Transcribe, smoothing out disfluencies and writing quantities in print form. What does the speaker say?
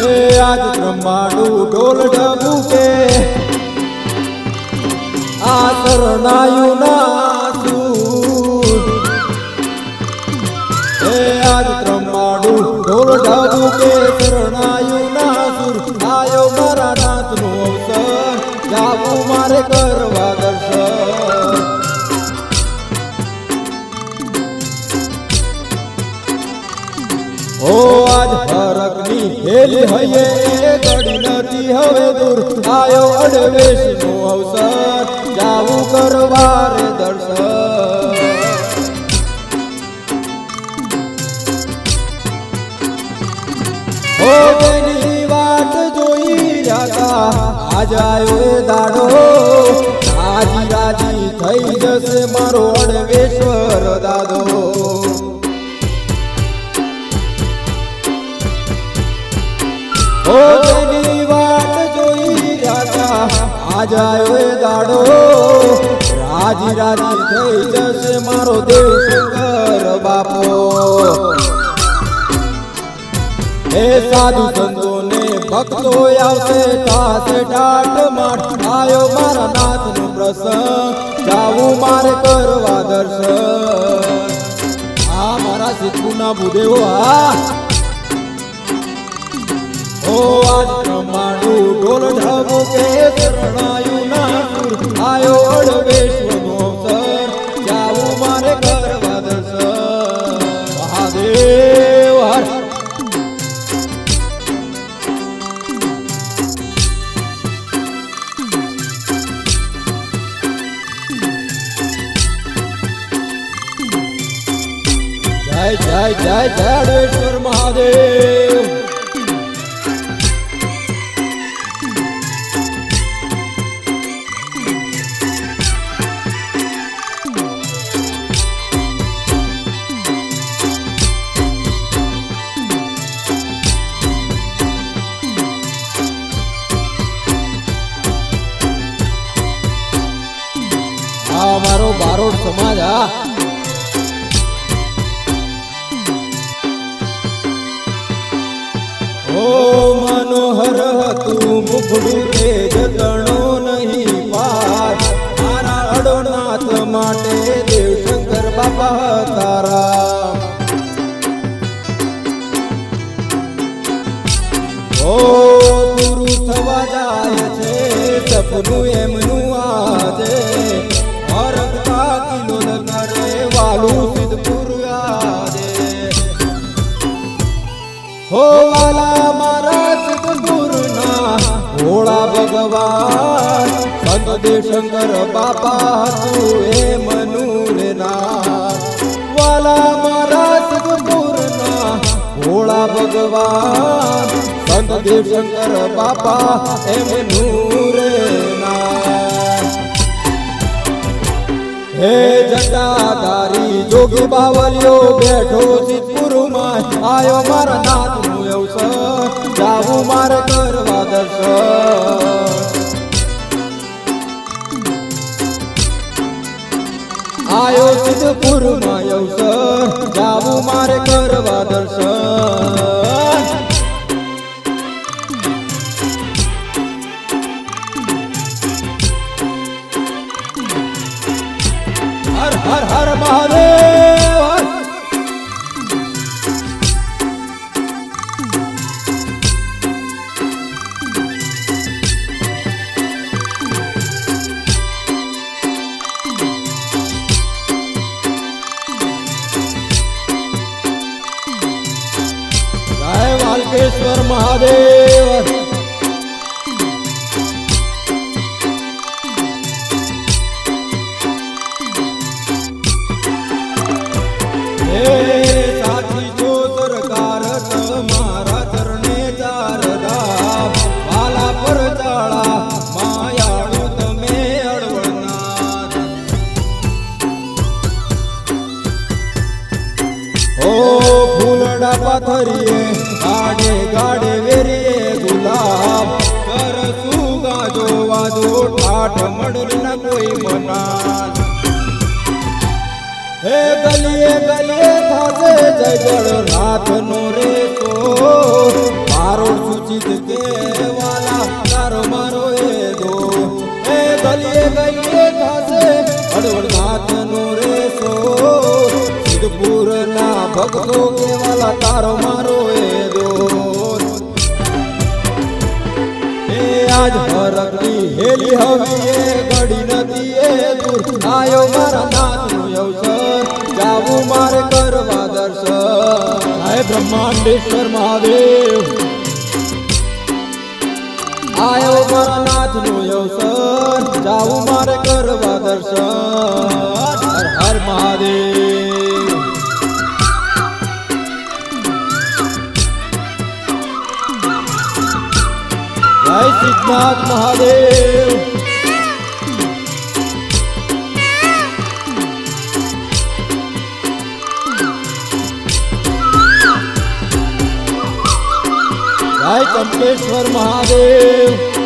આજ બ્રહ્માંડું ઢોલ ઢબુકે આ શરણાયું ના સૂર આજ બ્રહ્માંડું ઢોલ ઢબુકે શરણાયું ના સૂર આયો મારા નાથનો અવસર જાવું મારે કરવા દર્શન ઓ આજ ફરકની હેલી હૈયે ઘડી નથી હવે દૂર આયો અડવેશનો અવસર જાવું કરવા રે દર્શન ઓ તેની વાટ જોઈ રહ્યા આજ આયો એ દાડો રાજી રાજી થઈ જશે મારો અડવેશ્વર દાદો ઓ તેની વાટ જોઈ રહ્યા આજ આયો એ દાડો રાજી રાજી થઈ જશે મારો દેવ શંકર બાપો હે સાધુ સંતો ને ભક્તો આવશે થાશે ટાટ માટ આયો મારા નાથનો પ્રસંગ જાવું મારે કરવા દર્શન આ મારા સિદ્ધપુરના ભૂદેવો ઓ આજ બ્રહ્માંડું ઢોલ ઢબુકે શરણાયું ના સૂર આયો અડવેશનો અવસર જાવું મારે કરવા દર્શન મહાદેવ હર જય જય જય જય અડવેશ્વર મહાદેવ મારો બારોટ સમાજ ઓ મનોહર હતું મુખડું તે જતણો નહીં પાર મારા અડોનાથ માટે દેવ શંકર બાપા તારા ઓ પૂરું થવા જાય છે સપનું એમનું આજે હરકતા કિલો કરે વાલું સિદ્ધપુર આજે હો વાલા મારા સિદ્ધપુરના ભોળા ભગવાન સંત દેવ શંકર બાપા તું એ મનુરે ના વાલા મારા સિદ્ધપુરના ભોળા ભગવાન સંત દેવ શંકર બાપા એ મનુરે ના હે જટાધારી જોગી બાવલિયો બેઠો સિદ્ધપુરમાં આયો મારા નાથનું અવસર જાવું મારે કરવા દર્શન આયો સિદ્ધપુરમાં અવસર જાવું મારે કરવા દર્શન હર હર હર મહાદેવ જય વાલકેશ્વર મહાદેવ સાથી જો સરકાર તમારા ચરણે ચાર ધામ વાલા પર ચાળા માયાળુ તમે અડવણનાથ ઓ ફૂલડા પાથરીએ ગાડે ગાડે વેરીએ ગુલાબ કર સુગા જોવા દો ઠાઠ મડલ ના કોઈ મનાલ હે ગલીએ ગલીએ થાશે જય જળ નાથ નો રે તો મારો સૂચિ તારકની હેલી હવી એ ઘડી નથી એ દૂર આયો મારા નાથનું અવસર જાવું મારે કરવા દર્શન હે બ્રહ્માંડેશ્વર મહાદેવ આયો મારા નાથનું અવસર જાવું મારે કરવા દર્શન હર હર મહાદેવ જય સિદ્ધનાથ મહાદેવ જય ચંપેશ્વર મહાદેવ